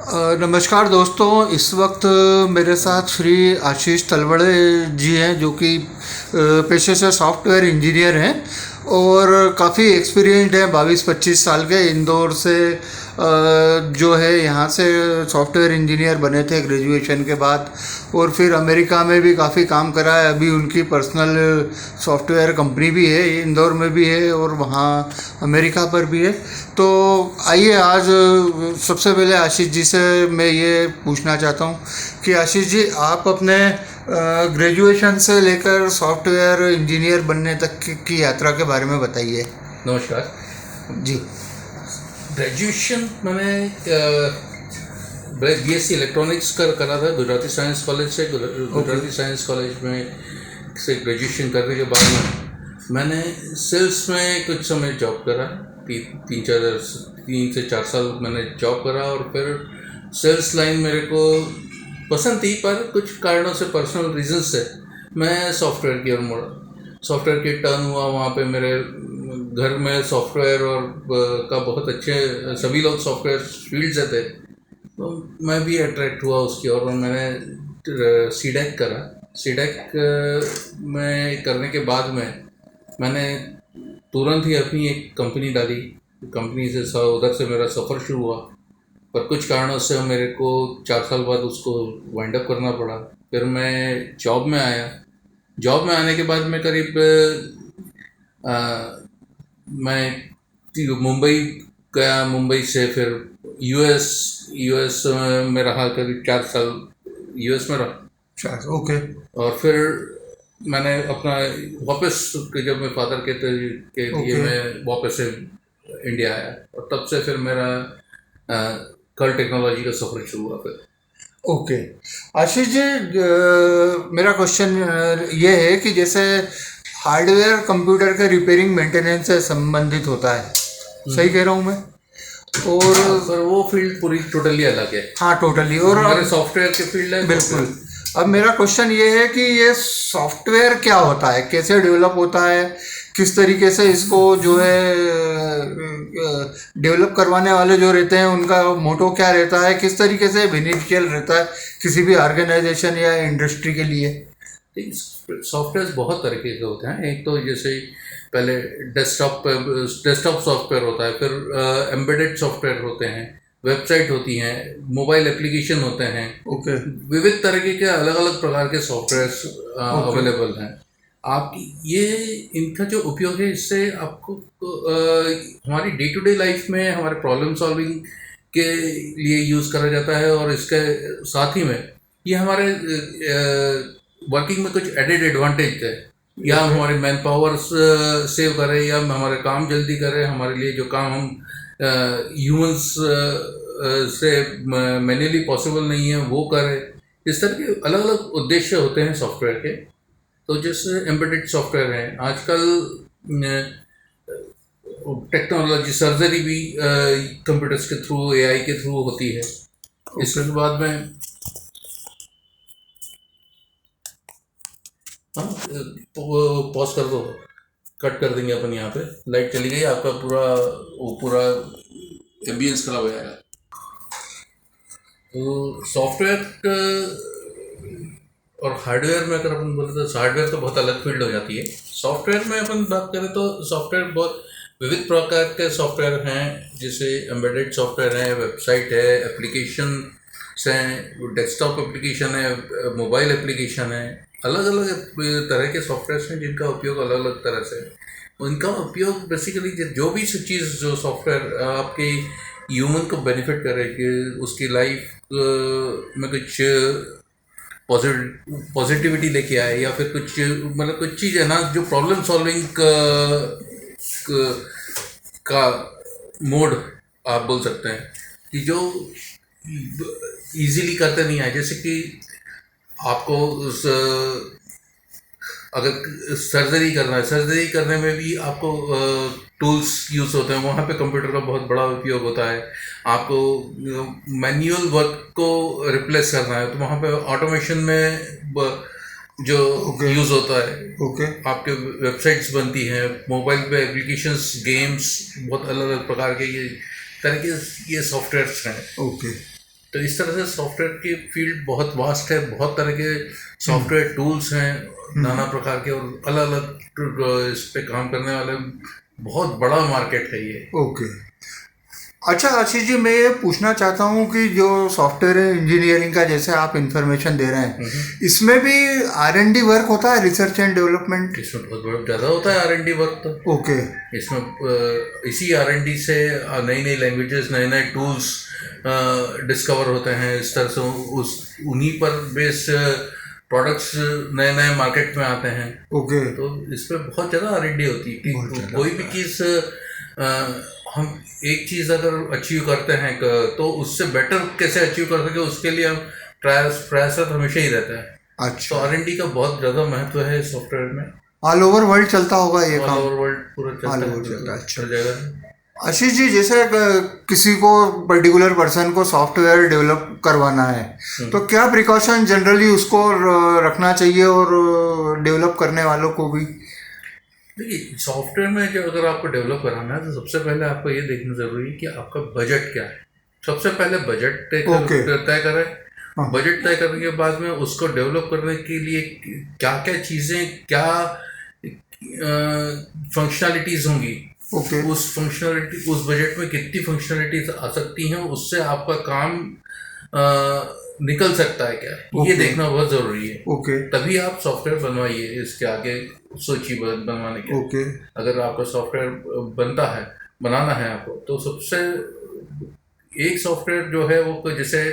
नमस्कार दोस्तों। इस वक्त मेरे साथ श्री आशीष तलवड़े जी हैं, जो कि पेशे से सॉफ्टवेयर इंजीनियर हैं और काफ़ी एक्सपीरियंस्ड हैं। 22-25 साल के इंदौर से जो है यहाँ से सॉफ्टवेयर इंजीनियर बने थे ग्रेजुएशन के बाद, और फिर अमेरिका में भी काफ़ी काम करा है। अभी उनकी पर्सनल सॉफ्टवेयर कंपनी भी है, इंदौर में भी है और वहाँ अमेरिका पर भी है। तो आइए आज सबसे पहले आशीष जी से मैं ये पूछना चाहता हूँ कि आशीष जी, आप अपने ग्रेजुएशन से लेकर सॉफ्टवेयर इंजीनियर बनने तक की यात्रा के बारे में बताइए। नमस्कार जी। ग्रेजुएशन मैंने बीएससी इलेक्ट्रॉनिक्स करा था गुजराती साइंस कॉलेज से। गुजराती साइंस कॉलेज में से ग्रेजुएशन करने के बाद में मैंने सेल्स में कुछ समय जॉब करा। 3 से 4 साल मैंने जॉब करा और फिर सेल्स लाइन मेरे को पसंद थी, पर कुछ कारणों से, पर्सनल रीजन से मैं सॉफ्टवेयर की ओर मुड़ा। सॉफ्टवेयर की टर्न हुआ, वहाँ पे मेरे घर में सॉफ्टवेयर और का बहुत अच्छे, सभी लोग सॉफ्टवेयर फील्ड से थे, तो मैं भी अट्रैक्ट हुआ उसकी ओर और मैंने सीडेक करा। सीडेक में करने के बाद में मैंने तुरंत ही अपनी एक कंपनी डाली। कंपनी से उधर से मेरा सफ़र शुरू हुआ, पर कुछ कारणों से मेरे को 4 साल बाद उसको वाइंड अप करना पड़ा। फिर मैं जॉब में आया। जॉब में आने के बाद मैं करीब मैं मुंबई गया। मुंबई से फिर यूएस में रहा, करीब 4 साल यूएस में रहा। ओके। और फिर मैंने अपना वापस, जब मैं फादर के लिए मैं वापस से इंडिया आया, और तब से फिर मेरा कल टेक्नोलॉजी का सफ़र शुरू हुआ फिर। ओके आशीष जी, मेरा क्वेश्चन ये है कि जैसे हार्डवेयर कंप्यूटर के रिपेयरिंग मेंटेनेंस से संबंधित होता है, सही कह रहा हूँ मैं? और पर वो फील्ड पूरी टोटली अलग है। हाँ, टोटली। और हमारे सॉफ्टवेयर के फील्ड है। बिल्कुल। अब मेरा क्वेश्चन ये है कि ये सॉफ्टवेयर क्या होता है, कैसे डेवलप होता है, किस तरीके से इसको जो है डेवलप करवाने वाले जो रहते हैं उनका मोटो क्या रहता है, किस तरीके से बेनिफिशियल रहता है किसी भी ऑर्गेनाइजेशन या इंडस्ट्री के लिए? सॉफ्टवेयर बहुत तरीके के होते हैं। एक तो जैसे पहले डेस्कटॉप सॉफ्टवेयर होता है, फिर एम्बेडेड सॉफ्टवेयर होते हैं, वेबसाइट होती हैं, मोबाइल एप्लीकेशन होते हैं। ओके। विविध तरीके के अलग अलग प्रकार के सॉफ्टवेयर अवेलेबल हैं। आपकी ये इनका जो उपयोग है, इससे आपको हमारी डे टू डे लाइफ में हमारे प्रॉब्लम सॉल्विंग के लिए यूज़ करा जाता है, और इसके साथ ही में ये हमारे वर्किंग में कुछ एडेड एडवांटेज है। या हमारे मैन पावर सेव करे, या हमारे काम जल्दी करे, हमारे लिए जो काम हम ह्यूमंस से मैन्युअली पॉसिबल नहीं है वो करे। इस तरह के अलग अलग उद्देश्य होते हैं सॉफ्टवेयर के। तो जैसे एम्बेडेड सॉफ्टवेयर हैं, आजकल टेक्नोलॉजी, सर्जरी भी कंप्यूटर्स के थ्रू, एआई के थ्रू होती है। इसके बाद में पॉज कर दो, कट कर देंगे अपन। यहाँ पे लाइट चली गई, आपका पूरा एम्बियंस खराब हो जाएगा। तो सॉफ्टवेयर और हार्डवेयर में अगर अपन बोले तो हार्डवेयर तो बहुत अलग फील्ड हो जाती है। सॉफ्टवेयर में अपन बात करें तो सॉफ्टवेयर बहुत विविध प्रकार के सॉफ्टवेयर हैं, जैसे एम्बेडेड सॉफ्टवेयर है, वेबसाइट है, एप्लीकेशन हैं, डेस्कटॉप एप्लीकेशन है, मोबाइल एप्लीकेशन है। अलग अलग तरह के सॉफ्टवेयर हैं जिनका उपयोग अलग अलग तरह से। उनका उपयोग बेसिकली जो भी चीज़, जो सॉफ्टवेयर आपके ह्यूमन को बेनिफिट करे, कि उसकी लाइफ में कुछ पॉजिटिविटी लेके आए, या फिर कुछ मतलब कुछ चीज़ है ना जो प्रॉब्लम सॉल्विंग का मोड आप बोल सकते हैं, कि जो इजीली करते नहीं आए। जैसे कि आपको अगर सर्जरी करना है, सर्जरी करने में भी आपको टूल्स यूज़ होते हैं, वहाँ पे कंप्यूटर का बहुत बड़ा उपयोग होता है। आपको मैन्युअल वर्क को रिप्लेस करना है, तो वहाँ पे ऑटोमेशन में जो यूज़ होता है। आपके वेबसाइट्स बनती हैं, मोबाइल पे एप्लीकेशंस, गेम्स, बहुत अलग अलग प्रकार के ये तरह के ये सॉफ्टवेयर्स हैं। तो इस तरह से सॉफ्टवेयर की फील्ड बहुत वास्ट है, बहुत तरह के सॉफ्टवेयर टूल्स हैं नाना प्रकार के, और अलग अलग इस पे काम करने वाले बहुत बड़ा मार्केट है ये। ओके। अच्छा आशीष जी, मैं ये पूछना चाहता हूँ कि जो सॉफ्टवेयर इंजीनियरिंग का जैसे आप इंफॉर्मेशन दे रहे हैं, इसमें भी R&D वर्क होता है, रिसर्च एंड डेवलपमेंट? इसमें बहुत ज़्यादा होता है R&D वर्क तो। ओके। इसमें इसी R&D से नई नई लैंग्वेजेस, नए नए टूल्स डिस्कवर होते हैं। इस तरह से उन्हीं पर बेस प्रोडक्ट्स नए नए मार्केट में आते हैं। ओके। तो इस पर बहुत ज़्यादा R&D होती है कि कोई भी चीज़ हम एक चीज़ अगर अचीव करते हैं तो उससे बेटर कैसे अचीव कर सके, उसके लिए हम प्रयास हमेशा ही रहता है। अच्छा। तो R&D का बहुत ज़्यादा महत्व है सॉफ्टवेयर में। ऑल ओवर वर्ल्ड चलता होगा ये काम? ऑल ओवर वर्ल्ड पूरा चलता है। अच्छा आशीष जी, जैसे किसी को पर्टिकुलर पर्सन को सॉफ्टवेयर डेवलप करवाना है, तो क्या प्रिकॉशन जनरली उसको रखना चाहिए और डेवलप करने वालों को भी? देखिए, सॉफ्टवेयर में जो अगर आपको डेवलप कराना है तो सबसे पहले आपको ये देखना ज़रूरी है कि आपका बजट क्या है। सबसे पहले बजट तय करें। बजट तय करने के बाद में उसको डेवलप करने के लिए क्या क्या चीज़ें, क्या फंक्शनैलिटीज़ होंगी, उस बजट में कितनी फंक्शनैलिटीज आ सकती हैं, उससे आपका काम निकल सकता है क्या, ये देखना बहुत ज़रूरी है। तभी आप सॉफ्टवेयर बनवाइए, इसके आगे सोचिए बनवाने के। अगर आपका सॉफ्टवेयर बनाना है आपको, तो सबसे एक सॉफ्टवेयर जो है वो जैसे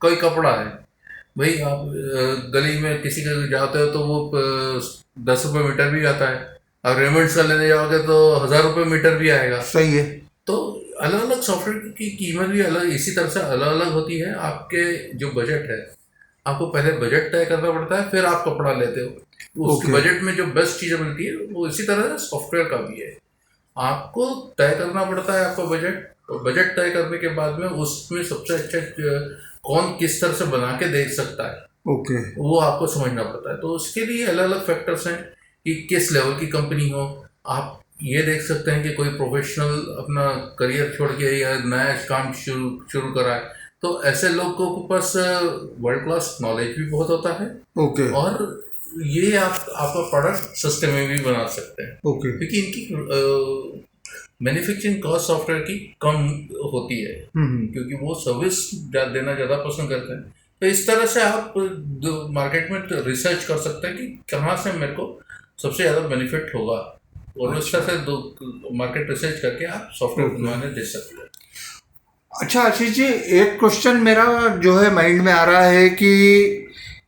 कोई कपड़ा है भाई, आप गली में किसी के जाते हो तो वो 10 रुपये मीटर भी आता है, और रेमंड्स का लेने जाओगे तो 1000 रुपये मीटर भी आएगा। सही है। तो अलग अलग सॉफ्टवेयर की कीमत भी अलग, इसी तरह से अलग अलग होती है। आपके जो बजट है, आपको पहले बजट तय करना पड़ता है, फिर आप कपड़ा लेते हो। उस बजट में जो बेस्ट चीज़ें मिलती है वो इसी तरह से सॉफ्टवेयर का भी है। आपको तय करना पड़ता है आपका बजट, और बजट तय करने के बाद में उसमें सबसे अच्छा कौन किस तरह से बना के दे सकता है, वो आपको समझना पड़ता है। तो उसके लिए अलग अलग फैक्टर्स हैं कि किस लेवल की कंपनी हो। आप ये देख सकते हैं कि कोई प्रोफेशनल अपना करियर छोड़ के या नया काम शुरू करा है, तो ऐसे लोगों के पास वर्ल्ड क्लास नॉलेज भी बहुत होता है। और ये आपका प्रोडक्ट सस्ते में भी बना सकते हैं, क्योंकि इनकी मैन्युफैक्चरिंग कॉस्ट सॉफ्टवेयर की कम होती है, क्योंकि वो सर्विस देना ज़्यादा पसंद करते हैं। तो इस तरह से आप मार्केट में रिसर्च कर सकते हैं कि कहाँ से मेरे को सबसे ज़्यादा बेनिफिट होगा, और उस तरह से मार्केट रिसर्च करके आप सॉफ्टवेयर बनवाने दे सकते हैं। अच्छा आशीष जी, एक क्वेश्चन मेरा जो है माइंड में आ रहा है कि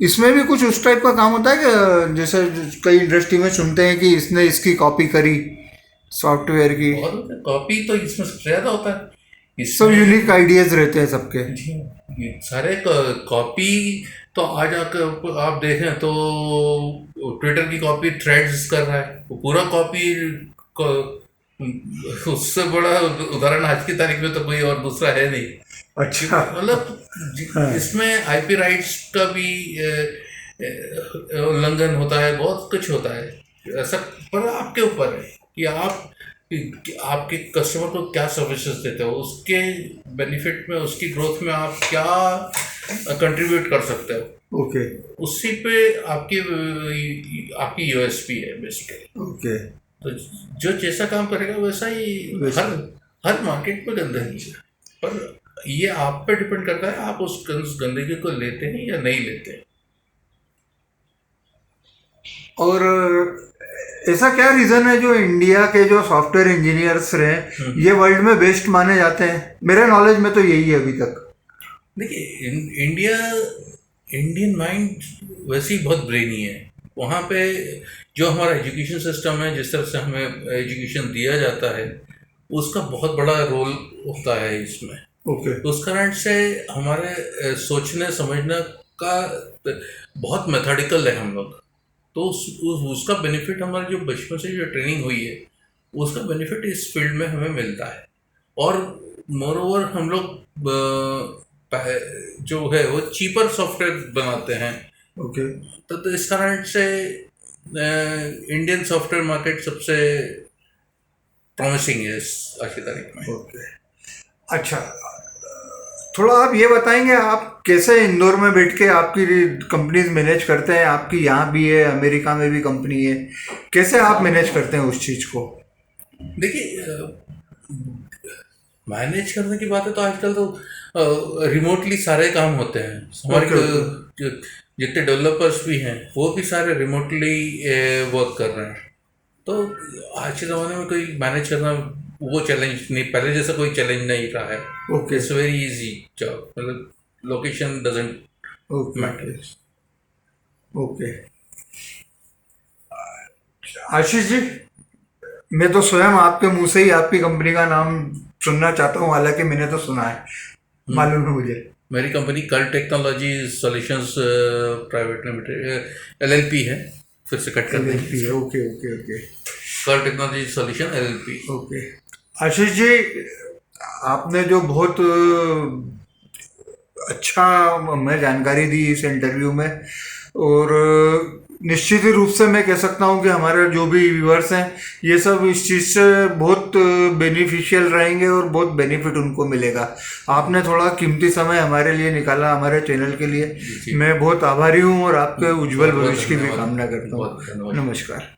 इसमें भी कुछ उस टाइप का काम होता है कि जैसे कई इंडस्ट्री में सुनते हैं कि इसने इसकी कॉपी करी सॉफ्टवेयर की? कॉपी तो इसमें सबसे ज़्यादा होता है। सब यूनिक आइडियाज रहते हैं सबके। जी, सारे कॉपी तो आज आप देखें तो ट्विटर की कॉपी थ्रेड्स कर रहा है, वो पूरा कॉपी। उससे बड़ा उदाहरण आज की तारीख में तो कोई और दूसरा है नहीं। अच्छा। मतलब इसमें IP राइट्स का भी उल्लंघन होता है, बहुत कुछ होता है ऐसा। पर आपके ऊपर है कि आपके कस्टमर को क्या सर्विसेज देते हो, उसके बेनिफिट में, उसकी ग्रोथ में आप क्या कंट्रीब्यूट कर सकते हो। उसी पे आपकी USP है बेसिकली। तो जो जैसा काम करेगा वैसा ही हर मार्केट में गंदगी है, पर ये आप पे डिपेंड करता है आप उस गंदगी को लेते हैं या नहीं लेते हैं। और ऐसा क्या रीज़न है जो इंडिया के जो सॉफ्टवेयर इंजीनियर्स रहे ये वर्ल्ड में बेस्ट माने जाते हैं? मेरे नॉलेज में तो यही है अभी तक। देखिए, इंडियन माइंड वैसे ही बहुत ब्रेनी है। वहाँ पे जो हमारा एजुकेशन सिस्टम है, जिस तरह से हमें एजुकेशन दिया जाता है, उसका बहुत बड़ा रोल होता है इसमें। तो उस कारण से हमारे सोचने समझने का बहुत मेथडिकल है हम लोग। तो उसका बेनिफिट हमारे जो बचपन से जो ट्रेनिंग हुई है, उसका बेनिफिट इस फील्ड में हमें मिलता है। और मोर ओवर हम लोग जो है वो चीपर सॉफ्टवेयर बनाते हैं। तो इस कारण से इंडियन सॉफ्टवेयर मार्केट सबसे प्रॉमिसिंग है आज की तारीख में। अच्छा, थोड़ा आप ये बताएंगे आप कैसे इंदौर में बैठ के आपकी कंपनीज मैनेज करते हैं? आपकी यहाँ भी है, अमेरिका में भी कंपनी है, कैसे आप मैनेज करते हैं उस चीज़ को? देखिए, मैनेज करने की बात है तो आजकल तो रिमोटली सारे काम होते हैं। हमारे जितने डेवलपर्स भी हैं वो भी सारे रिमोटली वर्क कर रहे हैं। तो आज के ज़माने में कोई मैनेज करना वो चैलेंज नहीं, पहले जैसा कोई चैलेंज नहीं रहा है। Okay, it's very easy job, मतलब location doesn't okay, matter. Okay. Ashish ji, मैं तो स्वयं आपके मुंह से ही आपकी कंपनी का नाम सुनना चाहता हूँ, हालांकि मैंने तो सुना है, मालूम है मुझे। मेरी कंपनी कल technology solutions private limited LLP है। फिर से कट कर देंगे। LLP है, ओके, ओके, ओके। कल technology solution LLP। Okay. Ashish जी, आपने जो बहुत अच्छा हमें जानकारी दी इस इंटरव्यू में, और निश्चित ही रूप से मैं कह सकता हूं कि हमारे जो भी व्यूअर्स हैं ये सब इस चीज़ से बहुत बेनिफिशियल रहेंगे और बहुत बेनिफिट उनको मिलेगा। आपने थोड़ा कीमती समय हमारे लिए निकाला, हमारे चैनल के लिए। मैं बहुत आभारी हूं और आपके उज्जवल भविष्य की भी कामना करता हूं। नमस्कार।